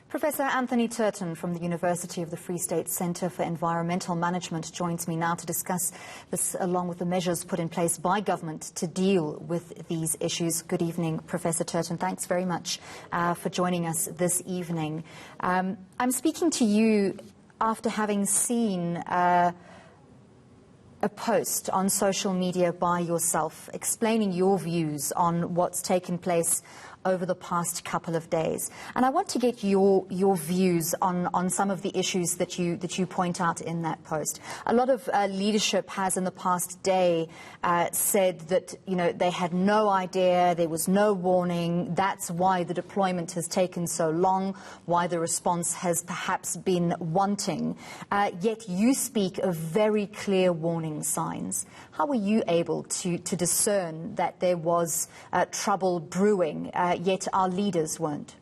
Professor Anthony Turton from the University of the Free State Centre for Environmental Management joins me now to discuss this along with the measures put in place by government to deal with these issues. Good evening, Professor Turton. Thanks very much for joining us this evening. I'm speaking to you after having seen a post on social media by yourself explaining your views on what's taken place over the past couple of days. And I want to get your views on some of the issues that you point out in that post. A lot of leadership has in the past day said that, you know, they had no idea, there was no warning, that's why the deployment has taken so long, why the response has perhaps been wanting. Yet you speak of very clear warning signs. How were you able to discern that there was trouble brewing, yet our leaders weren't?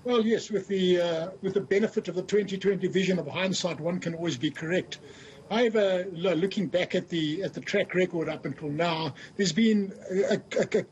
Well, yes, with the benefit of the 2020 vision of hindsight, one can always be correct. However, looking back at the track record up until now, there's been a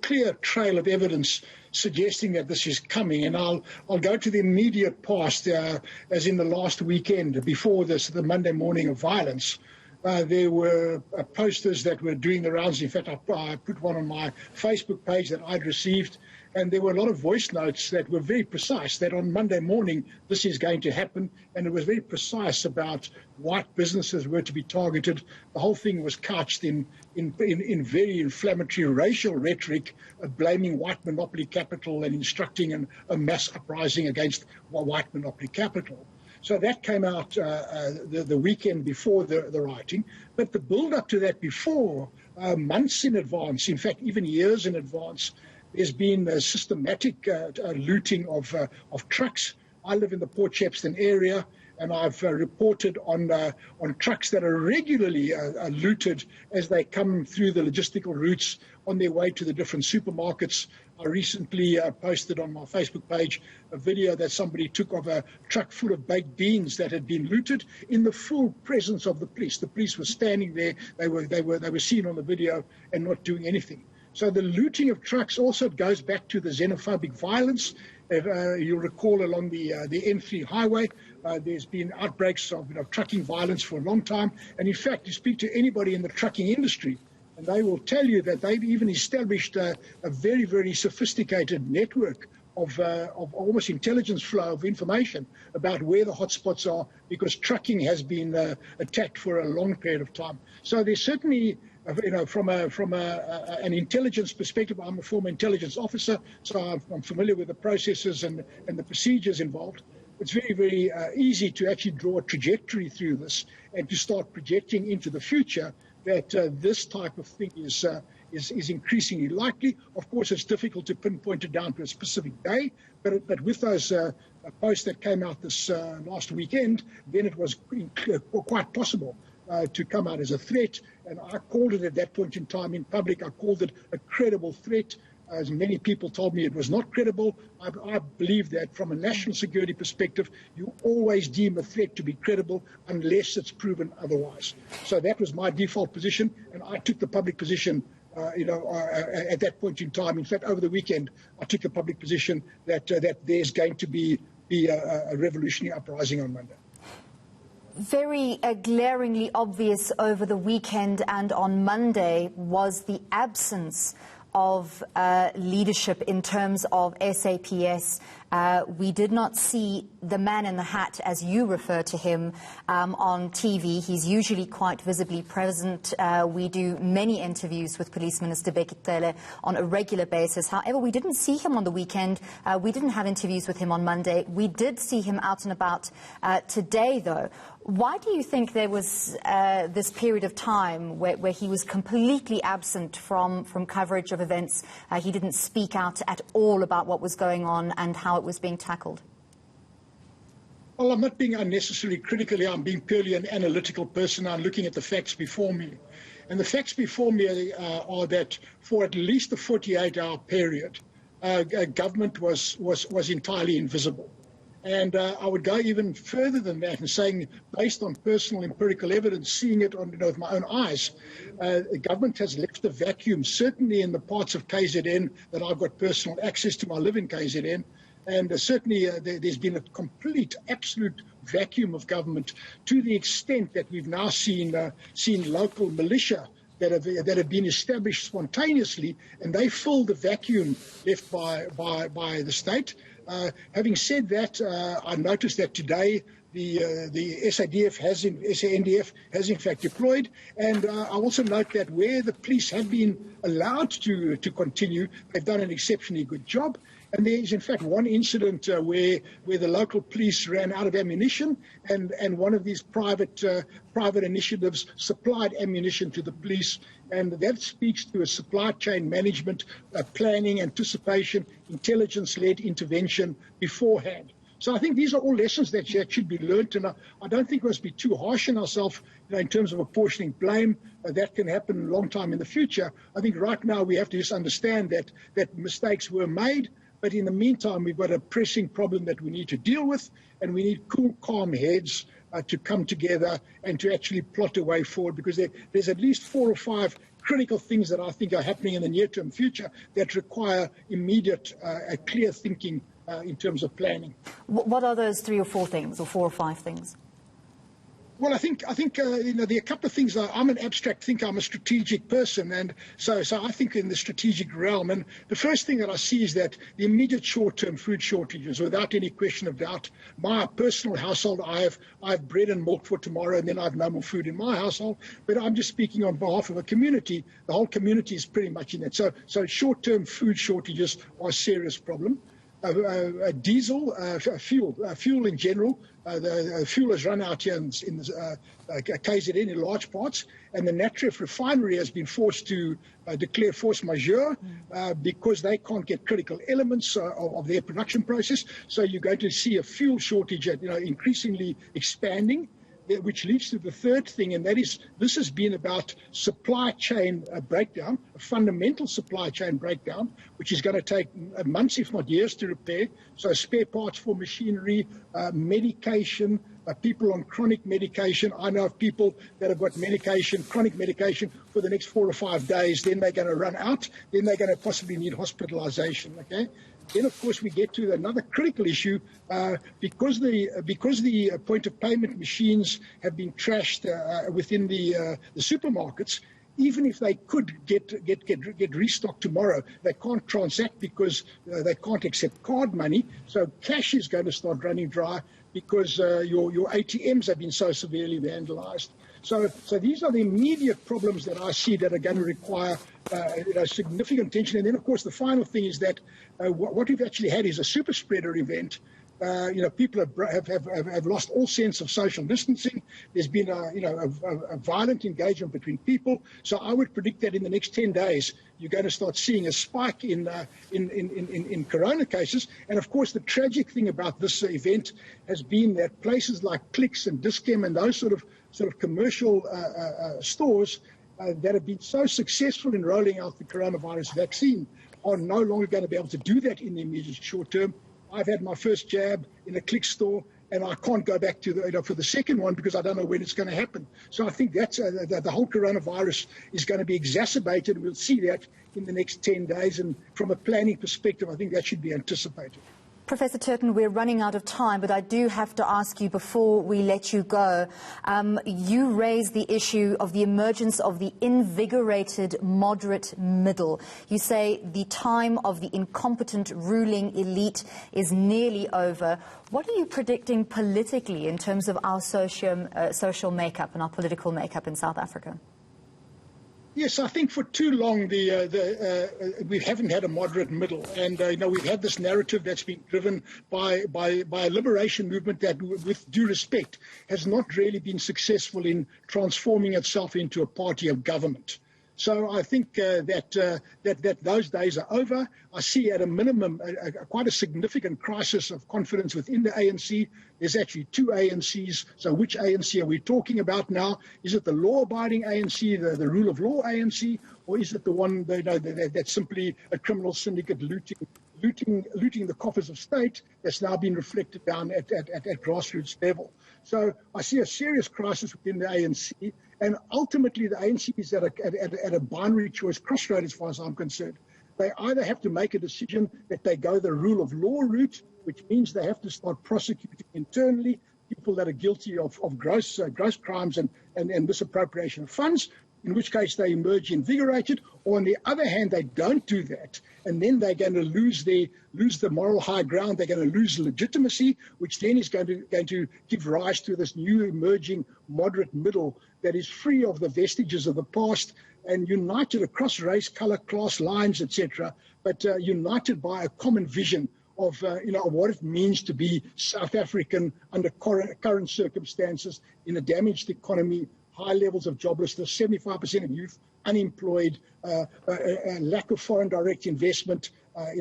clear trail of evidence suggesting that this is coming. And I'll go to the immediate past, as in the last weekend before the Monday morning of violence. There were posters that were doing the rounds. In fact, I put one on my Facebook page that I'd received, and there were a lot of voice notes that were very precise, that on Monday morning this is going to happen, and it was very precise about white businesses were to be targeted. The whole thing was couched in very inflammatory racial rhetoric, blaming white monopoly capital and instructing a mass uprising against white monopoly capital. So that came out the weekend before the writing. But the build-up to that before, months in advance, in fact, even years in advance, there's been a systematic looting of trucks. I live in the Port Shepstone area, and I've reported on trucks that are regularly looted as they come through the logistical routes on their way to the different supermarkets. I recently posted on my Facebook page a video that somebody took of a truck full of baked beans that had been looted in the full presence of the police. The police were standing there. They were seen on the video and not doing anything. So the looting of trucks also goes back to the xenophobic violence. You'll recall along the N3 highway, there's been outbreaks of trucking violence for a long time. And in fact, you speak to anybody in the trucking industry, and they will tell you that they've even established a very, very sophisticated network of almost intelligence flow of information about where the hotspots are, because trucking has been attacked for a long period of time. So there's certainly, from an intelligence perspective, I'm a former intelligence officer, so I'm familiar with the processes and the procedures involved. It's very, very easy to actually draw a trajectory through this and to start projecting into the future that this type of thing is increasingly likely. Of course, it's difficult to pinpoint it down to a specific day, but with those posts that came out this last weekend, then it was quite possible to come out as a threat. And I called it at that point in time in public, I called it a credible threat. As many people told me it was not credible. I believe that from a national security perspective, you always deem a threat to be credible unless it's proven otherwise. So that was my default position, and I took the public position at that point in time. In fact, over the weekend, I took the public position that there's going to be a revolutionary uprising on Monday. Very glaringly obvious over the weekend and on Monday was the absence of leadership in terms of SAPS. We did not see the man in the hat, as you refer to him, on TV. He's usually quite visibly present. We do many interviews with Police Minister Bekitele on a regular basis. However, we didn't see him on the weekend. We didn't have interviews with him on Monday. We did see him out and about today, though. Why do you think there was this period of time where he was completely absent from coverage of events? He didn't speak out at all about what was going on and how it was being tackled. Well, I'm not being unnecessarily critical here. I'm being purely an analytical person. I'm looking at the facts before me. And the facts before me are that for at least a 48-hour period, government was entirely invisible. And I would go even further than that and saying, based on personal empirical evidence, seeing it with my own eyes, the government has left a vacuum, certainly in the parts of KZN that I've got personal access to. I live in KZN. And certainly there's been a complete, absolute vacuum of government, to the extent that we've now seen local militia that have been established spontaneously, and they fill the vacuum left by the state. Having said that, I noticed that today the SANDF has in fact deployed, and I also note that where the police have been allowed to continue, they've done an exceptionally good job. And there is, in fact, one incident where the local police ran out of ammunition, and one of these private initiatives supplied ammunition to the police, and that speaks to a supply chain management, planning, anticipation, intelligence-led intervention beforehand. So I think these are all lessons that should be learned, and I don't think we must be too harsh on ourselves in terms of apportioning blame. That can happen a long time in the future. I think right now we have to just understand that mistakes were made. But in the meantime, we've got a pressing problem that we need to deal with, and we need cool, calm heads to come together and to actually plot a way forward, because there's at least 4 or 5 critical things that I think are happening in the near-term future that require immediate, clear thinking in terms of planning. What are those 3 or 4 things, or 4 or 5 things? Well, I think there are a couple of things. I'm an abstract thinker. I'm a strategic person, and so I think in the strategic realm. And the first thing that I see is that the immediate short-term food shortages, without any question of doubt. My personal household, I have bread and milk for tomorrow, and then I have no more food in my household. But I'm just speaking on behalf of a community. The whole community is pretty much in that. So short-term food shortages are a serious problem. Diesel, fuel in general. The fuel has run out here in KZN in large parts, and the Natref refinery has been forced to declare force majeure because they can't get critical elements of their production process. So you're going to see a fuel shortage, increasingly expanding, which leads to the third thing, and that is this has been about supply chain breakdown, a fundamental supply chain breakdown, which is going to take months, if not years, to repair. So spare parts for machinery, medication, people on chronic medication. I know of people that have got medication, chronic medication, for the next 4 or 5 days. Then they're going to run out. Then they're going to possibly need hospitalization. Okay. Then, of course, we get to another critical issue because the point of payment machines have been trashed within the supermarkets. Even if they could get restocked tomorrow, they can't transact because they can't accept card money. So cash is going to start running dry because your ATMs have been so severely vandalized. So these are the immediate problems that I see that are going to require significant attention. And then, of course, the final thing is that what we've actually had is a super spreader event. People have lost all sense of social distancing. There's been a violent engagement between people. So I would predict that in the next 10 days, you're going to start seeing a spike in corona cases. And of course, the tragic thing about this event has been that places like Clicks and Dis-Chem and those sort of commercial stores that have been so successful in rolling out the coronavirus vaccine are no longer going to be able to do that in the immediate short term. I've had my first jab in a Click store, and I can't go back to for the second one because I don't know when it's going to happen. So I think that's the whole coronavirus is going to be exacerbated. We'll see that in the next 10 days, and from a planning perspective, I think that should be anticipated. Professor Turton, we're running out of time, but I do have to ask you before we let you go. You raised the issue of the emergence of the invigorated moderate middle. You say the time of the incompetent ruling elite is nearly over. What are you predicting politically in terms of our social makeup and our political makeup in South Africa? Yes, I think for too long we haven't had a moderate middle, and we've had this narrative that's been driven by a liberation movement that, with due respect, has not really been successful in transforming itself into a party of government. So I think that those days are over. I see at a minimum quite a significant crisis of confidence within the ANC. There's actually 2 ANCs. So which ANC are we talking about now? Is it the law-abiding ANC, the rule of law ANC, or is it the one that's simply a criminal syndicate looting the coffers of state that's now been reflected down at grassroots level? So I see a serious crisis within the ANC. And ultimately, the ANC is at a binary choice crossroad as far as I'm concerned. They either have to make a decision that they go the rule of law route, which means they have to start prosecuting internally people that are guilty of gross crimes and misappropriation of funds, in which case they emerge invigorated, or on the other hand, they don't do that, and then they're going to lose the moral high ground, they're going to lose legitimacy, which then is going to give rise to this new emerging moderate middle that is free of the vestiges of the past and united across race, colour, class lines, etc., but united by a common vision of what it means to be South African under current circumstances in a damaged economy, high levels of joblessness, 75% of youth unemployed, a lack of foreign direct investment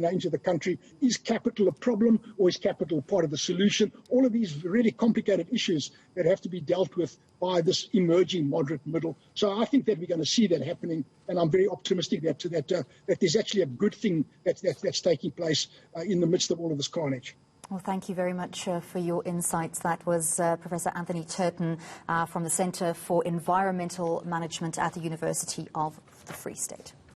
into the country. Is capital a problem, or is capital part of the solution? All of these really complicated issues that have to be dealt with by this emerging moderate middle. So I think that we're going to see that happening, and I'm very optimistic that there's actually a good thing that's taking place in the midst of all of this carnage. Well, thank you very much for your insights. That was Professor Anthony Turton from the Centre for Environmental Management at the University of the Free State.